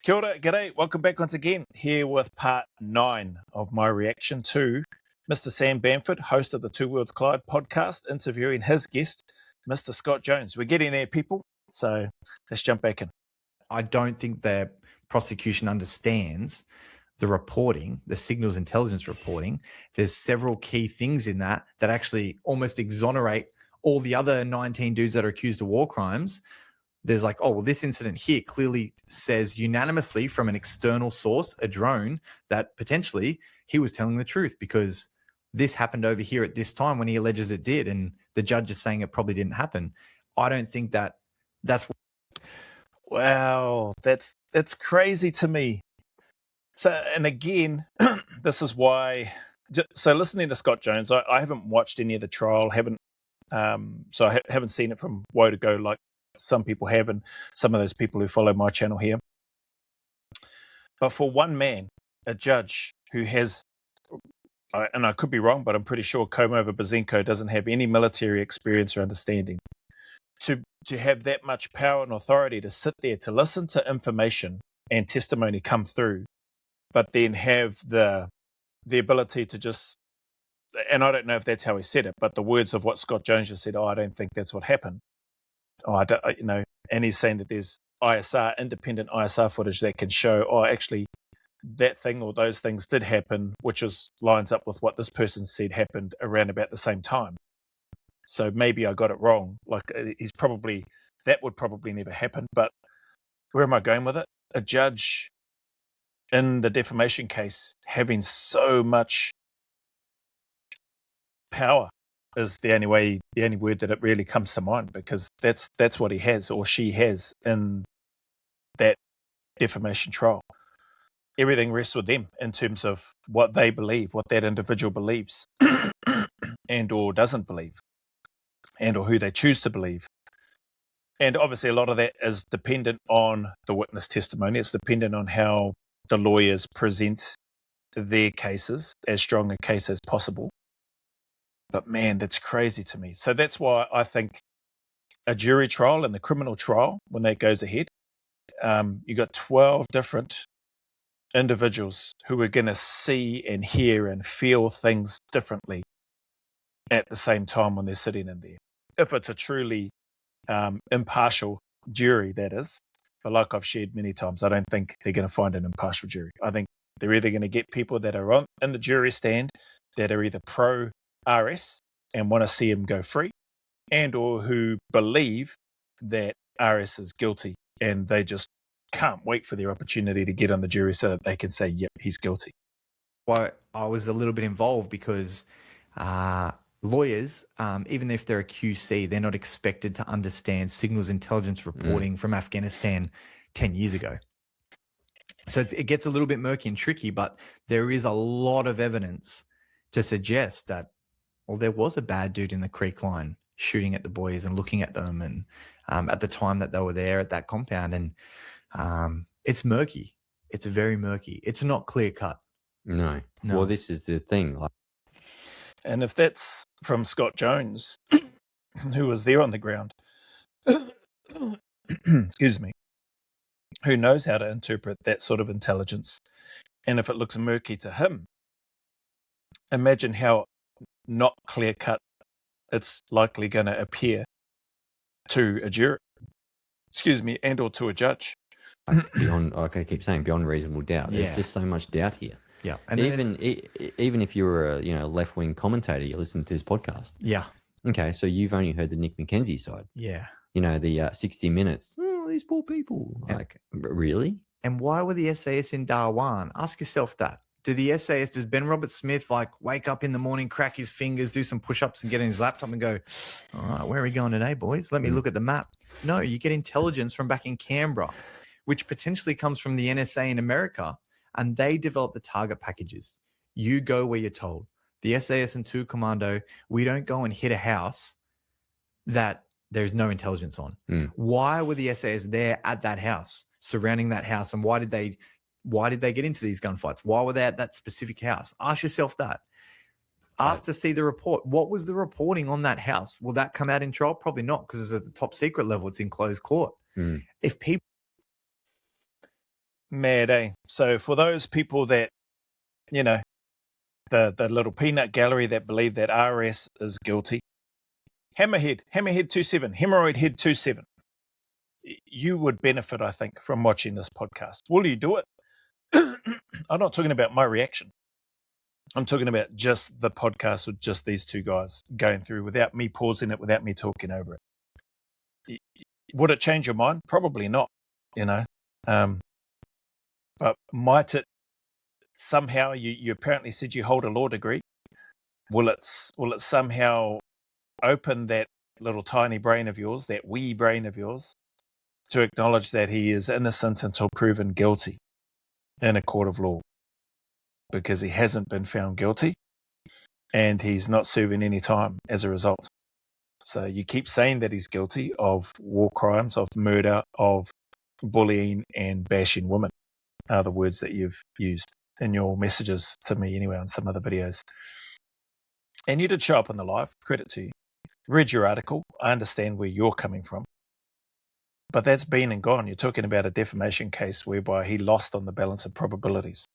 Kia ora, g'day. Welcome back once again here with part 9 of my reaction to Mr. Sam Bamford, host of the Two Worlds Collide podcast, interviewing his guest, Mr. Scott Jones. We're getting there, people, so let's jump back in. I don't think the prosecution understands the reporting, the signals intelligence reporting. There's several key things in that actually almost exonerate all the other 19 dudes that are accused of war crimes. There's like, oh, well, this incident here clearly says unanimously from an external source, a drone, that potentially he was telling the truth because this happened over here at this time when he alleges it did. And the judge is saying it probably didn't happen. I don't think that's what. Wow, that's crazy to me. So, and again, this is why. So, listening to Scott Jones, I haven't watched any of the trial, so I haven't seen it from woe to go like some people have, and some of those people who follow my channel here. But for one man, a judge who has, and I could be wrong, but I'm pretty sure Komova Bazenko doesn't have any military experience or understanding, to have that much power and authority to sit there to listen to information and testimony come through, but then have the ability to just, and I don't know if that's how he said it, but the words of what Scott Jones just said, I don't think that's what happened. I don't, and he's saying that there's independent ISR footage that can show, actually that thing or those things did happen, which lines up with what this person said happened around about the same time. So maybe I got it wrong. Like that would probably never happen. But where am I going with it? A judge in the defamation case having so much power is the only word that it really comes to mind, because that's what he has or she has in that defamation trial. Everything rests with them in terms of what they believe, what that individual believes and or doesn't believe, and or who they choose to believe. And obviously a lot of that is dependent on the witness testimony. It's dependent on how the lawyers present their cases, as strong a case as possible. But man, that's crazy to me. So that's why I think a jury trial and the criminal trial, when that goes ahead, you got 12 different individuals who are going to see and hear and feel things differently at the same time when they're sitting in there. If it's a truly impartial jury, that is. But like I've shared many times, I don't think they're going to find an impartial jury. I think they're either going to get people that are in the jury stand that are either pro RS and want to see him go free, and or who believe that RS is guilty and they just can't wait for their opportunity to get on the jury so that they can say, yep, he's guilty. Well, I was a little bit involved because lawyers, even if they're a QC, they're not expected to understand signals intelligence reporting from Afghanistan 10 years ago. So it gets a little bit murky and tricky, but there is a lot of evidence to suggest that, well, there was a bad dude in the creek line shooting at the boys and looking at them, and at the time that they were there at that compound. And it's murky. It's very murky. It's not clear cut. No. Well, this is the thing. And if that's from Scott Jones, who was there on the ground, excuse me, who knows how to interpret that sort of intelligence, and if it looks murky to him, imagine how not clear-cut it's likely going to appear to a jury, and or to a judge. Beyond, like I keep saying, beyond reasonable doubt. There's just so much doubt here. Yeah, and even if you're a left-wing commentator, you listen to this podcast. Yeah. Okay, so you've only heard the Nick McKenzie side. Yeah. The 60 Minutes. Oh, these poor people. Like, really? And why were the SAS in Darwan? Ask yourself that. Does Ben Roberts-Smith wake up in the morning, crack his fingers, do some push-ups and get in his laptop and go, all right, where are we going today, boys? Let me look at the map. No, you get intelligence from back in Canberra, which potentially comes from the NSA in America, and they develop the target packages. You go where you're told. The SAS and 2 Commando, we don't go and hit a house that there's no intelligence on. Why were the SAS there at that house, surrounding that house, and why did they get into these gunfights? Why were they at that specific house? Ask yourself that. Ask to see the report. What was the reporting on that house? Will that come out in trial? Probably not, because it's at the top secret level. It's in closed court. If people Mad, eh? So for those people that, you know, the little peanut gallery that believe that RS is guilty, Hammerhead 27, Hemorrhoid Head 27, you would benefit, I think, from watching this podcast. Will you do it? I'm not talking about my reaction. I'm talking about just the podcast with just these two guys going through without me pausing it, without me talking over it. Would it change your mind? Probably not, you know. But might it somehow, you apparently said you hold a law degree. Will it somehow open that little tiny brain of yours, that wee brain of yours, to acknowledge that he is innocent until proven guilty in a court of law? Because he hasn't been found guilty and he's not serving any time as a result. So you keep saying that he's guilty of war crimes, of murder, of bullying and bashing women, are the words that you've used in your messages to me anyway on some other videos. And you did show up on the live, credit to you. Read your article, I understand where you're coming from. But that's been and gone. You're talking about a defamation case whereby he lost on the balance of probabilities.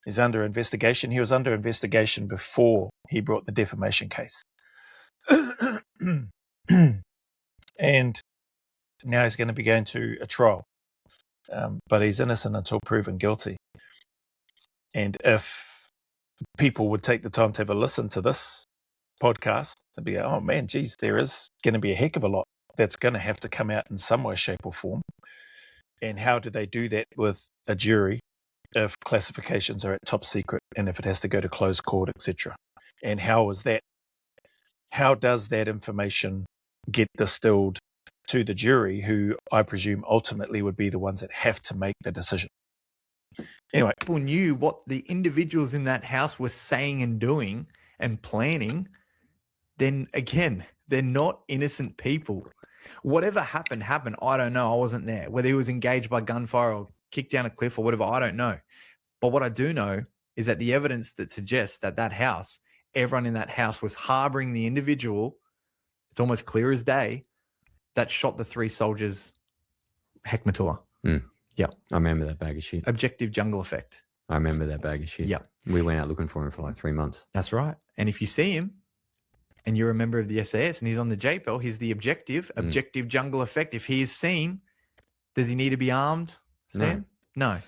He's under investigation. He was under investigation before he brought the defamation case. And now he's going to be going to a trial. But he's innocent until proven guilty. And if people would take the time to have a listen to this podcast, they'd be, oh man, geez, there is going to be a heck of a lot that's going to have to come out in some way, shape or form. And how do they do that with a jury if classifications are at top secret and if it has to go to closed court, etc.? And how does that information get distilled to the jury, who I presume ultimately would be the ones that have to make the decision? Anyway, people knew what the individuals in that house were saying and doing and planning, then again, they're not innocent people. Whatever happened. I don't know. I wasn't there. Whether he was engaged by gunfire or kicked down a cliff or whatever, I don't know. But what I do know is that the evidence that suggests that house, everyone in that house was harboring the individual, it's almost clear as day, that shot the 3 soldiers, Hekmatullah. Yeah. I remember that bag of shit. Objective jungle effect. I remember that bag of shit. Yeah. We went out looking for him for like 3 months. That's right. And if you see him and you're a member of the SAS and he's on the JPEL, he's the objective jungle effect. If he is seen, does he need to be armed, Sam? No.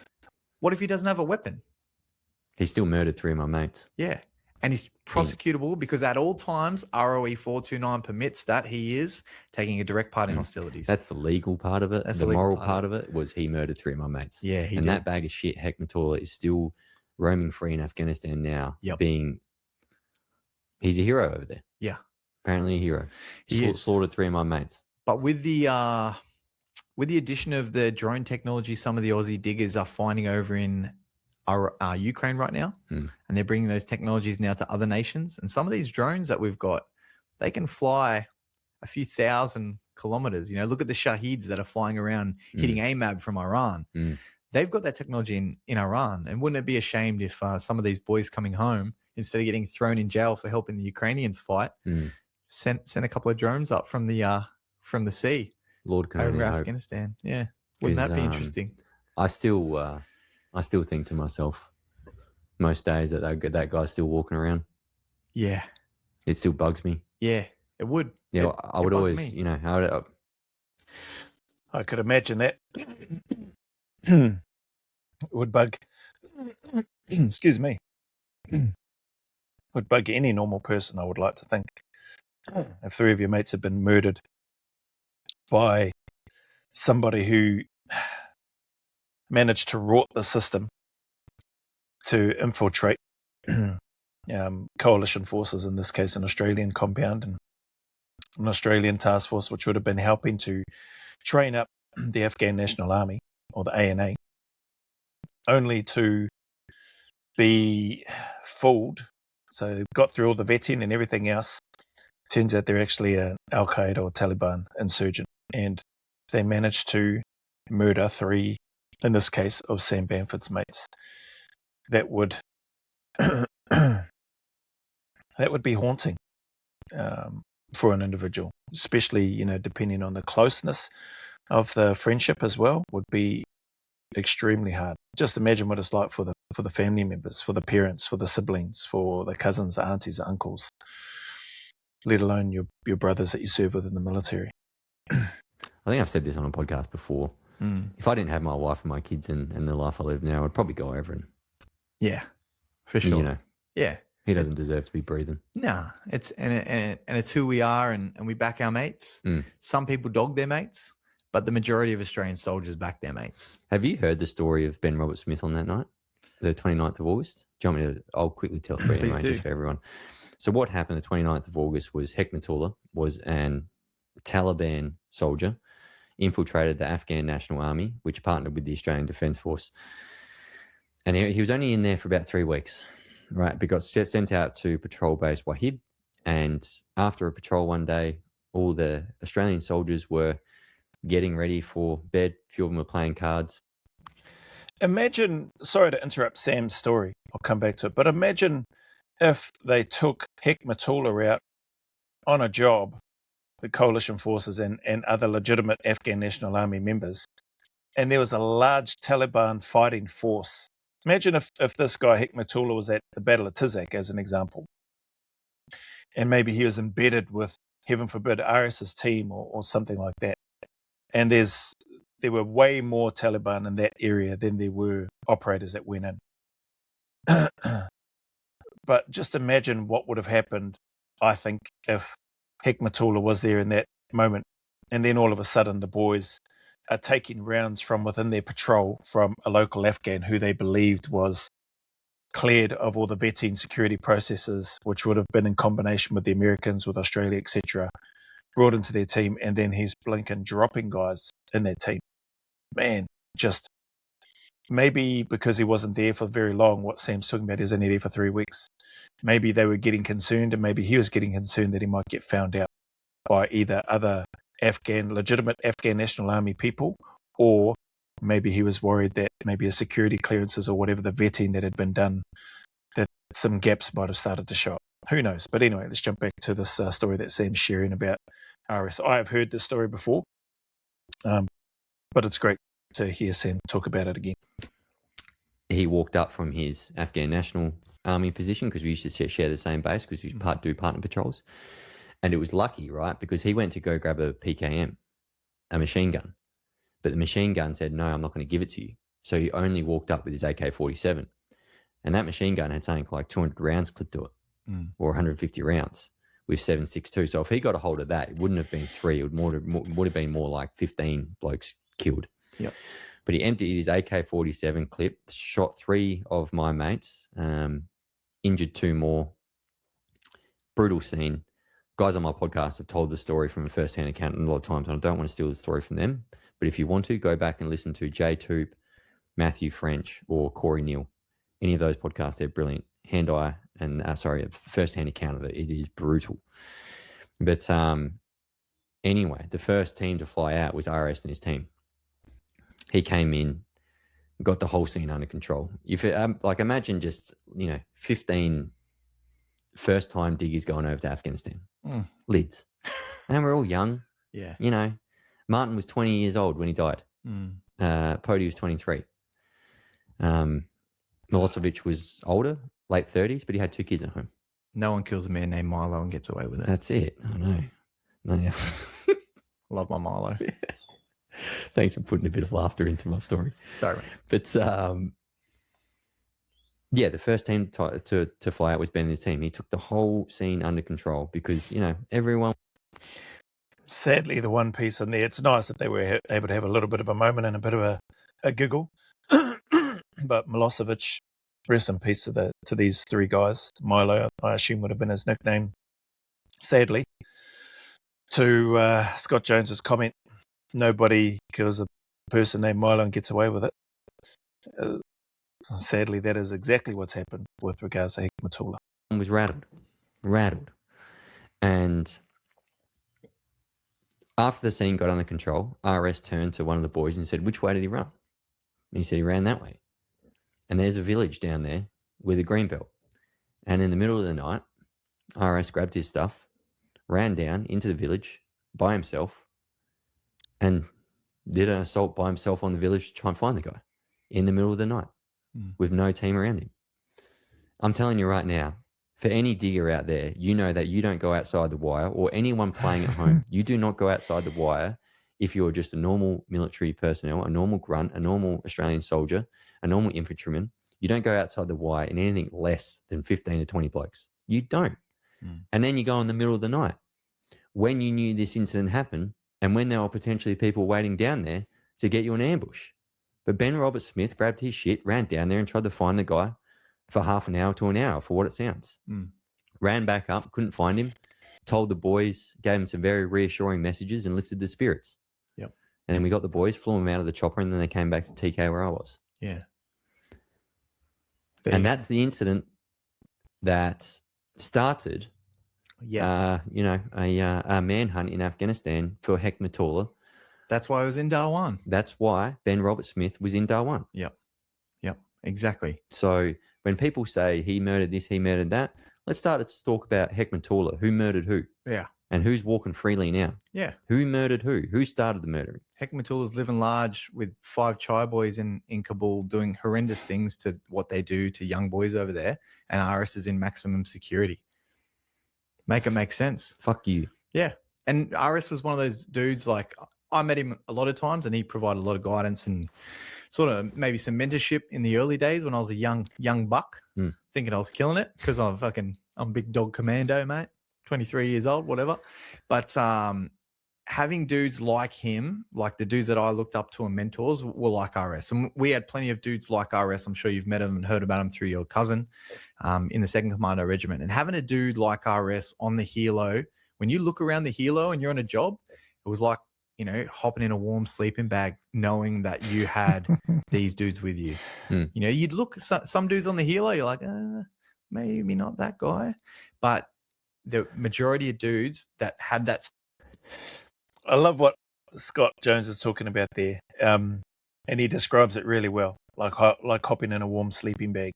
What if he doesn't have a weapon? He still murdered 3 of my mates. Yeah. And he's prosecutable because at all times, ROE 429 permits that he is taking a direct part in hostilities. That's the legal part of it. That's the moral part of it was he murdered 3 of my mates. Yeah, he and did. that bag of shit, Hekmatullah, is still roaming free in Afghanistan now. Yep. He's a hero over there. Yeah. Apparently a hero. He is. Slaughtered 3 of my mates. But with the addition of the drone technology, some of the Aussie diggers are finding over in Ukraine right now, and they're bringing those technologies now to other nations. And some of these drones that we've got, they can fly a few thousand kilometers. You know, look at the Shaheeds that are flying around hitting AMAB from Iran. They've got that technology in Iran. And wouldn't it be ashamed if some of these boys coming home, instead of getting thrown in jail for helping the Ukrainians fight, sent a couple of drones up from the sea, Lord can only over hope. Afghanistan? Yeah, wouldn't that be interesting? I still think to myself most days that guy's still walking around. Yeah, it still bugs me. Yeah, it would. Yeah, I would always, me. I could imagine that. It would bug. Excuse me. Would bug any normal person, I would like to think. If 3 of your mates have been murdered by somebody who managed to rot the system to infiltrate coalition forces, in this case an Australian compound and an Australian task force, which would have been helping to train up the Afghan National Army, or the ANA, only to be fooled. So they've got through all the vetting and everything else. Turns out they're actually an Al-Qaeda or Taliban insurgent, and they managed to murder 3, in this case, of Sam Bamford's mates. That would be haunting for an individual, especially, depending on the closeness of the friendship as well, would be extremely hard. Just imagine what it's like for the family members, for the parents, for the siblings, for the cousins, the aunties, the uncles, let alone your brothers that you serve with in the military. I think I've said this on a podcast before. If I didn't have my wife and my kids and the life I live now, I'd probably go over and Yeah, for sure. you know, Yeah. he doesn't deserve to be breathing. Nah, it's and it's who we are, and we back our mates. Some people dog their mates, but the majority of Australian soldiers back their mates. Have you heard the story of Ben Robert Smith on that night, the 29th of August? Do you want me to? I'll quickly tell it for you anyway, just for everyone. So what happened the 29th of August was Hekmatullah was an Taliban soldier, infiltrated the Afghan National Army, which partnered with the Australian Defence Force. And he was only in there for about 3 weeks, right? But got sent out to patrol base Wahid. And after a patrol one day, all the Australian soldiers were getting ready for bed. A few of them were playing cards. Imagine, sorry to interrupt Sam's story, I'll come back to it, but imagine if they took Hekmatullah out on a job, the coalition forces and other legitimate Afghan National Army members, and there was a large Taliban fighting force. Imagine if this guy Hekmatullah was at the Battle of Tizak, as an example, and maybe he was embedded with, heaven forbid, RS's team or something like that. And there were way more Taliban in that area than there were operators that went in. But just imagine what would have happened, I think, if Hekmatullah was there in that moment. And then all of a sudden the boys are taking rounds from within their patrol from a local Afghan who they believed was cleared of all the vetting security processes, which would have been in combination with the Americans, with Australia, etc., brought into their team, and then he's blinking dropping guys in their team. Man, just maybe because he wasn't there for very long, what Sam's talking about is only there for 3 weeks. Maybe they were getting concerned, and maybe he was getting concerned that he might get found out by either other legitimate Afghan National Army people, or maybe he was worried that maybe his security clearances or whatever, the vetting that had been done, that some gaps might have started to show up. Who knows? But anyway, let's jump back to this story that Sam's sharing about RS. I have heard this story before, but it's great to hear Sam talk about it again. He walked up from his Afghan National Army position, because we used to share the same base, because we do partner patrols. And it was lucky, right? Because he went to go grab a PKM, a machine gun. But the machine gun said, no, I'm not going to give it to you. So he only walked up with his AK-47. And that machine gun had something like 200 rounds clipped to it, or 150 rounds with 7.62. So if he got a hold of that, it wouldn't have been 3. It would have been more like 15 blokes killed. Yep. But he emptied his AK-47 clip, shot 3 of my mates, injured 2 more. Brutal scene. Guys on my podcast have told the story from a first-hand account a lot of times, and I don't want to steal the story from them. But if you want to, go back and listen to Jay Toop, Matthew French, or Corey Neal. Any of those podcasts, they're brilliant. Hand-eye and, first-hand account of it. It is brutal. But anyway, the first team to fly out was RS and his team. He came in, got the whole scene under control. If imagine just 15 first-time diggers going over to Afghanistan, lids, and we're all young. Yeah, Martin was 20 years old when he died. Pody was 23. Milosevic was older, late 30s, but he had 2 kids at home. No one kills a man named Milo and gets away with it. That's it. I know. No. Love my Milo. Thanks for putting a bit of laughter into my story. Sorry, mate. But the first team to fly out was Ben and his team. He took the whole scene under control because, everyone. Sadly, the one piece in there, it's nice that they were able to have a little bit of a moment and a bit of a giggle. But Milosevic, rest in peace to these 3 guys. Milo, I assume, would have been his nickname. Sadly, to Scott Jones's comment, nobody kills a person named Milo and gets away with it. Sadly, that is exactly what's happened with regards to Hekmatullah. Was rattled. And after the scene got under control, RS turned to one of the boys and said, which way did he run? And he said he ran that way. And there's a village down there with a green belt. And in the middle of the night, RS grabbed his stuff, ran down into the village by himself, and did an assault by himself on the village to try and find the guy. in the middle of the night with no team around him. I'm telling you right now, for any digger out there, you know that you don't go outside the wire, or anyone playing at home, you do not go outside the wire if you're just a normal military personnel, a normal grunt, a normal Australian soldier, a normal infantryman. You don't go outside the wire in anything less than 15 to 20 blokes. You don't. And then you go in the middle of the night. When you knew this incident happened, and when there were potentially people waiting down there to get you an ambush. But Ben Roberts-Smith grabbed his shit, ran down there and tried to find the guy for half an hour to an hour, for what it sounds. Ran back up, couldn't find him, told the boys, gave them some very reassuring messages and lifted the spirits. Yep. And then we got the boys, flew them out of the chopper, and then they came back to TK where I was. Yeah. And that's the incident that started, a manhunt in Afghanistan for Hekmatullah. That's why I was in Darwan. That's why Ben Roberts-Smith was in Darwan. Yep, exactly. So when people say he murdered this, he murdered that, let's start to talk about Hekmatullah. Who murdered who? Yeah. And who's walking freely now? Yeah. Who murdered who? Who started the murdering? Hekmatullah's living large with 5 chai boys in Kabul doing horrendous things to what they do to young boys over there. And RS is in maximum security. Make it make sense. Fuck you. Yeah. And RS was one of those dudes, like, I met him a lot of times and he provided a lot of guidance and sort of maybe some mentorship in the early days when I was a young buck, thinking I was killing it because I'm big dog commando, mate, 23 years old, whatever. But having dudes like him, like the dudes that I looked up to and mentors, were like RS. And we had plenty of dudes like RS. I'm sure you've met them and heard about them through your cousin in the 2nd Commando Regiment. And having a dude like RS on the helo, when you look around the helo and you're on a job, it was like, hopping in a warm sleeping bag, knowing that you had these dudes with you. You'd look at some dudes on the helo, you're like, maybe not that guy. But the majority of dudes that had that. I love what Scott Jones is talking about there. And he describes it really well, like hopping in a warm sleeping bag.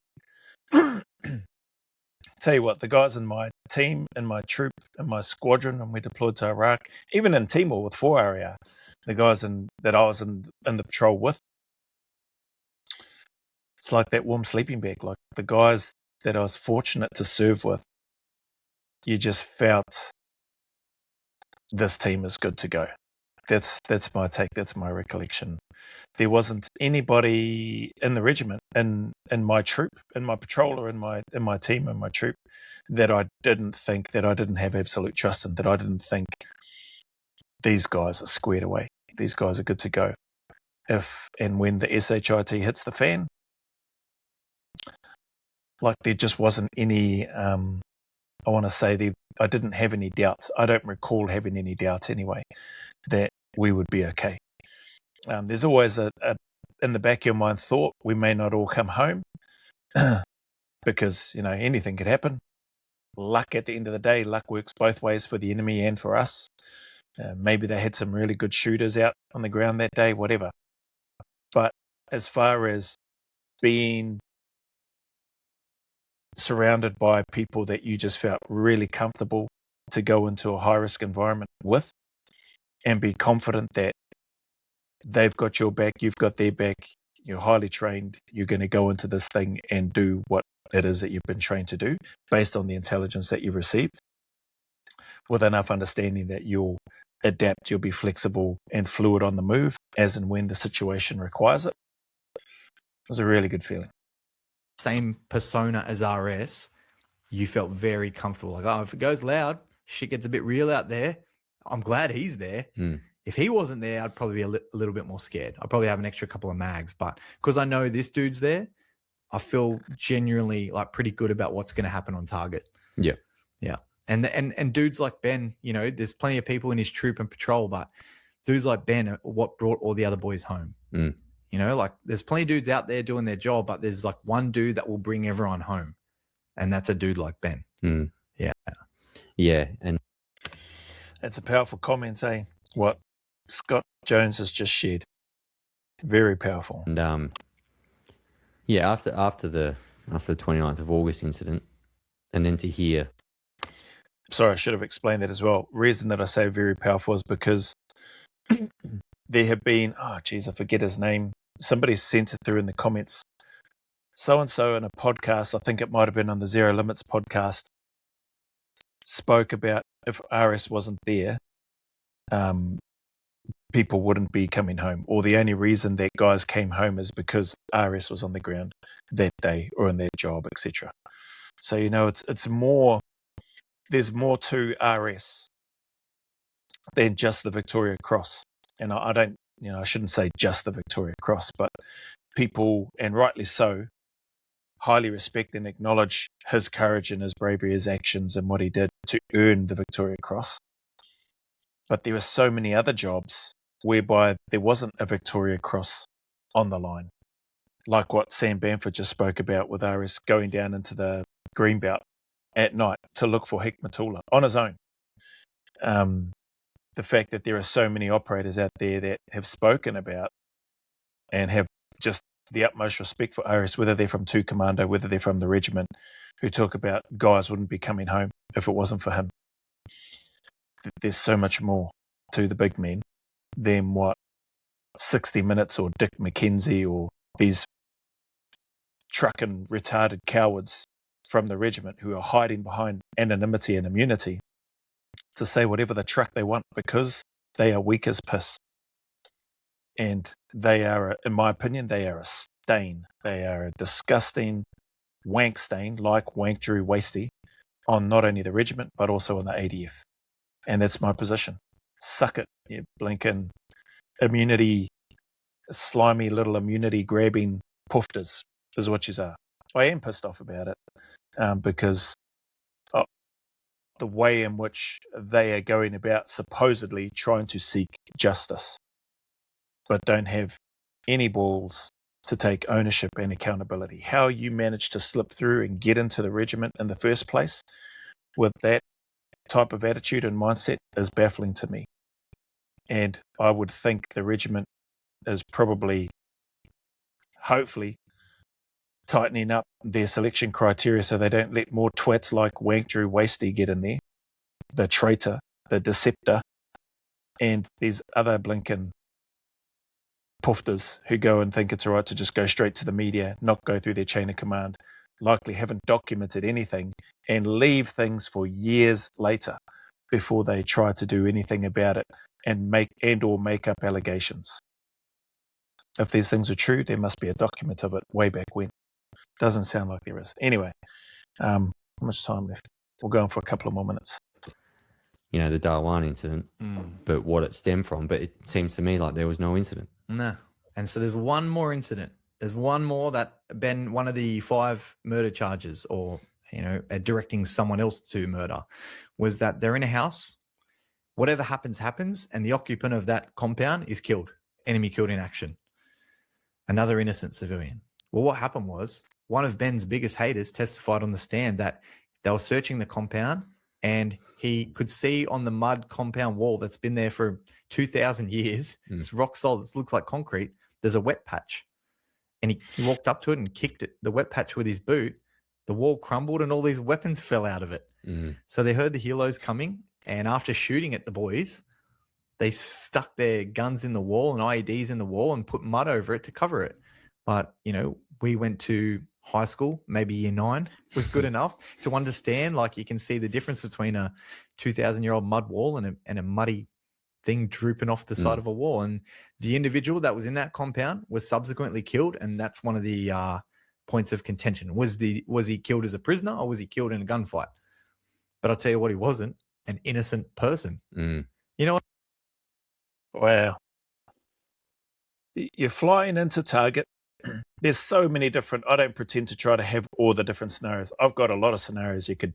Tell you what, the guys in my team, in my troop, in my squadron, and we deployed to Iraq, even in Timor with 4RAR, the guys that I was in the patrol with, it's like that warm sleeping bag. Like the guys that I was fortunate to serve with, you just felt this team is good to go. That's my take. That's my recollection. There wasn't anybody in the regiment, in my troop, in my patrol, or in my team, in my troop, that I didn't have absolute trust in, that I didn't think these guys are squared away. These guys are good to go. If and when the SHIT hits the fan, like there just wasn't any. I want to say I didn't have any doubts. I don't recall having any doubts anyway that we would be okay. There's always a in the back of your mind thought we may not all come home because anything could happen. Luck at the end of the day, luck works both ways for the enemy and for us. Maybe they had some really good shooters out on the ground that day, whatever. But as far as being surrounded by people that you just felt really comfortable to go into a high-risk environment with and be confident that they've got your back, you've got their back, you're highly trained, you're going to go into this thing and do what it is that you've been trained to do based on the intelligence that you received, with enough understanding that you'll adapt, you'll be flexible and fluid on the move as and when the situation requires it. It was a really good feeling. Same persona as RS, you felt very comfortable. Like, if it goes loud, shit gets a bit real out there. I'm glad he's there. If he wasn't there, I'd probably be a little bit more scared. I'd probably have an extra couple of mags. But because I know this dude's there, I feel genuinely like pretty good about what's going to happen on target. Yeah. And dudes like Ben, there's plenty of people in his troop and patrol, but dudes like Ben are what brought all the other boys home. Like there's plenty of dudes out there doing their job, but there's like one dude that will bring everyone home. And that's a dude like Ben. Yeah. And that's a powerful comment, what Scott Jones has just shared. Very powerful. And after the 29th of August incident, and then to hear. Sorry, I should have explained that as well. Reason that I say very powerful is because there have been, I forget his name, somebody sent it through in the comments. So-and-so in a podcast, I think it might have been on the Zero Limits podcast, spoke about if RS wasn't there, people wouldn't be coming home, or the only reason that guys came home is because RS was on the ground that day or in their job, etc. So, it's more, there's more to RS than just the Victoria Cross. And I don't, I shouldn't say just the Victoria Cross, but people, and rightly so, highly respect and acknowledge his courage and his bravery, his actions, and what he did to earn the Victoria Cross. But there were so many other jobs whereby there wasn't a Victoria Cross on the line, like what Sam Bamford just spoke about with RS going down into the Greenbelt at night to look for Hikmatullah on his own. The fact that there are so many operators out there that have spoken about and have just the utmost respect for RS, whether they're from 2 Commando, whether they're from the regiment, who talk about guys wouldn't be coming home if it wasn't for him. There's so much more to the big men than what 60 Minutes or Dick McKenzie or these trucking retarded cowards from the regiment who are hiding behind anonymity and immunity to say whatever the truck they want because they are weak as piss. And they are, in my opinion, they are a stain. They are a disgusting wank stain, like Wank Drew Wasty, on not only the regiment, but also on the ADF. And that's my position. Suck it, you blinking immunity, slimy little immunity grabbing poofters is what you are. I am pissed off about it because of the way in which they are going about supposedly trying to seek justice, but don't have any balls to take ownership and accountability. How you managed to slip through and get into the regiment in the first place with that type of attitude and mindset is baffling to me. And I would think the regiment is probably, hopefully, tightening up their selection criteria so they don't let more twats like Wank Drew Wasty get in there, the traitor, the deceptor, and these other blinking poofters who go and think it's all right to just go straight to the media, not go through their chain of command, likely haven't documented anything, and leave things for years later before they try to do anything about it and make up allegations. If these things are true, there must be a document of it way back when. Doesn't sound like there is. Anyway, how much time left? We'll go on for a couple of more minutes. The Darwan incident, but what it stemmed from. But it seems to me like there was no incident. No. And so there's one more incident. There's one more that, Ben, one of the 5 murder charges or, directing someone else to murder was that they're in a house. Whatever happens, and the occupant of that compound is killed. Enemy killed in action. Another innocent civilian. Well, what happened was one of Ben's biggest haters testified on the stand that they were searching the compound and he could see on the mud compound wall that's been there for 2,000 years, it's rock solid, it looks like concrete, there's a wet patch. And he walked up to it and kicked it, the wet patch with his boot. The wall crumbled and all these weapons fell out of it. So they heard the helos coming, and after shooting at the boys, they stuck their guns in the wall and IEDs in the wall and put mud over it to cover it. But, we went to high school, maybe year 9 was good enough to understand, like you can see the difference between a 2,000-year-old mud wall and a muddy thing drooping off the side of a wall. And the individual that was in that compound was subsequently killed. And that's one of the points of contention. Was he killed as a prisoner or was he killed in a gunfight? But I'll tell you what, he wasn't an innocent person. You know what? Wow. You're flying into target. There's so many different, I don't pretend to try to have all the different scenarios. I've got a lot of scenarios you could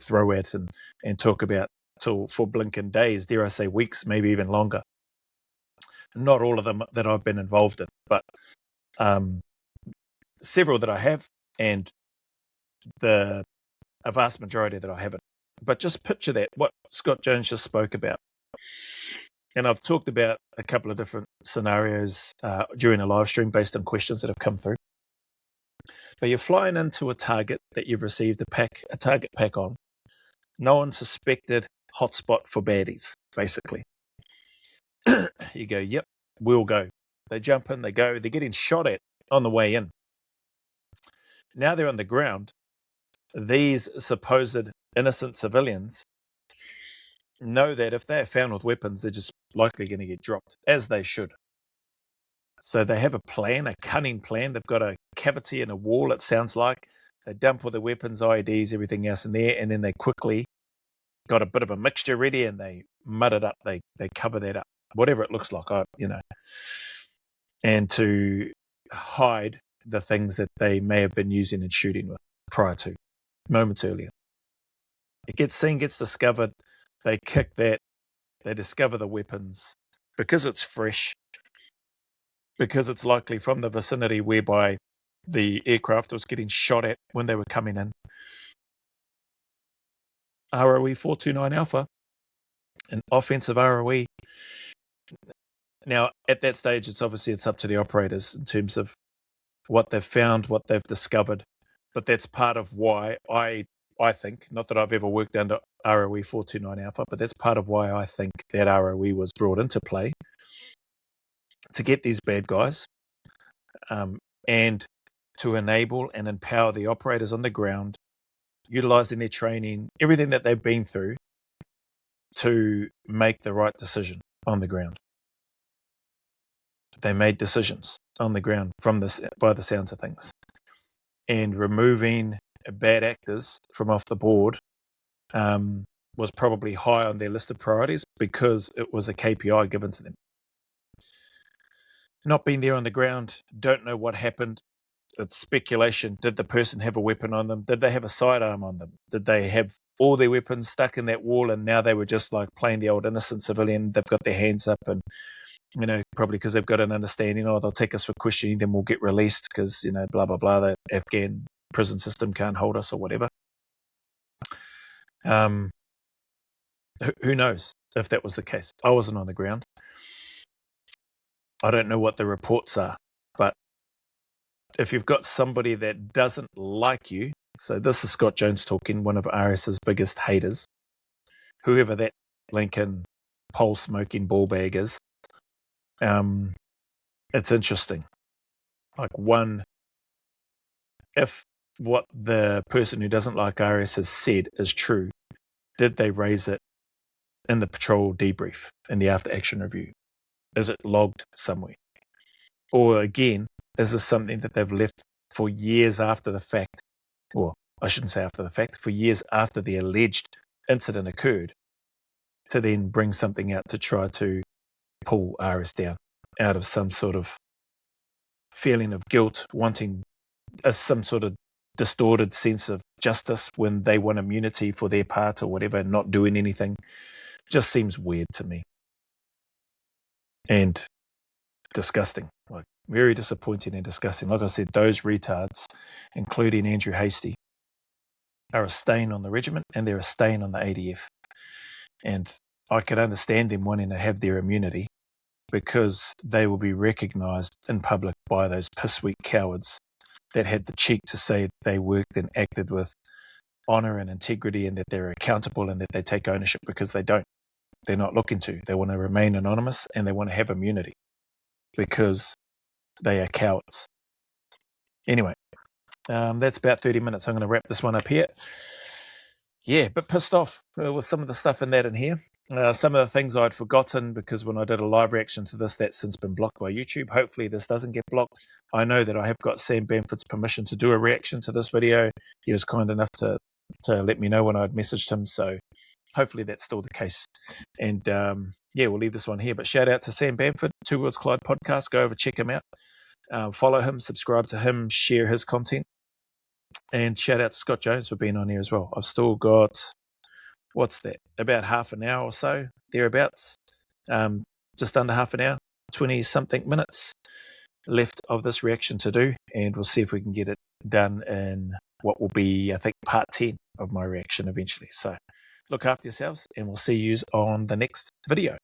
throw at and talk about for blinking days, dare I say weeks, maybe even longer. Not all of them that I've been involved in, but several that I have, and a vast majority that I haven't. But just picture that, what Scott Jones just spoke about. And I've talked about a couple of different scenarios during a live stream based on questions that have come through. But you're flying into a target that you've received a target pack on. No one suspected hotspot for baddies, basically. You go, yep, we'll go. They jump in, they go, they're getting shot at on the way in. Now they're on the ground. These supposed innocent civilians know that if they're found with weapons, they're just likely going to get dropped, as they should. So they have a plan, a cunning plan. They've got a cavity in a wall, it sounds like. They dump all the weapons, IEDs, everything else in there, and then they quickly got a bit of a mixture ready and they mud it up. They cover that up, whatever it looks like, and to hide the things that they may have been using and shooting with prior to, moments earlier. It gets discovered. They kick that. They discover the weapons because it's fresh, because it's likely from the vicinity whereby the aircraft was getting shot at when they were coming in. ROE 429 Alpha, an offensive ROE. Now, at that stage, it's up to the operators in terms of what they've found, what they've discovered. But that's part of why I think, not that I've ever worked under ROE 429 Alpha, but that's part of why I think that ROE was brought into play to get these bad guys and to enable and empower the operators on the ground, utilizing their training, everything that they've been through to make the right decision on the ground. They made decisions on the ground by the sounds of things. And removing bad actors from off the board was probably high on their list of priorities because it was a KPI given to them. Not being there on the ground, don't know what happened. It's speculation. Did the person have a weapon on them? Did they have a sidearm on them? Did they have all their weapons stuck in that wall and now they were just like playing the old innocent civilian? They've got their hands up and, probably because they've got an understanding, they'll take us for questioning, then we'll get released because, blah, blah, blah, the Afghan prison system can't hold us or whatever. Who knows if that was the case? I wasn't on the ground. I don't know what the reports are, but if you've got somebody that doesn't like you, so this is Scott Jones talking, one of RS's biggest haters, whoever that Lincoln pole smoking ball bag is, it's interesting. Like if what the person who doesn't like RS has said is true, did they raise it in the patrol debrief, in the after action review? Is it logged somewhere? Or again, is this something that they've left for years after the fact? Or I shouldn't say after the fact, for years after the alleged incident occurred, to then bring something out to try to pull RS down out of some sort of feeling of guilt, wanting some sort of distorted sense of justice when they want immunity for their part or whatever, and not doing anything. Just seems weird to me. And disgusting. Like, very disappointing and disgusting. Like I said, those retards, including Andrew Hastie, are a stain on the regiment and they're a stain on the ADF. And I could understand them wanting to have their immunity because they will be recognised in public by those piss-weak cowards that had the cheek to say they worked and acted with honour and integrity and that they're accountable and that they take ownership, because they don't. They're not looking to. They want to remain anonymous and they want to have immunity because they are cowards. Anyway, that's about 30 minutes. I'm going to wrap this one up here. Yeah, but pissed off with some of the stuff in here. Some of the things I'd forgotten because when I did a live reaction to this, that's since been blocked by YouTube. Hopefully this doesn't get blocked. I know that I have got Sam Bamford's permission to do a reaction to this video. He was kind enough to let me know when I'd messaged him. So hopefully that's still the case. And we'll leave this one here. But shout out to Sam Bamford, Two Worlds Collide podcast. Go over, check him out. Follow him, subscribe to him, share his content. And shout out to Scott Jones for being on here as well. I've still got, what's that, about half an hour or so, thereabouts. Just under half an hour, 20-something minutes left of this reaction to do. And we'll see if we can get it done in what will be, I think, part 10 of my reaction eventually. So look after yourselves and we'll see you on the next video.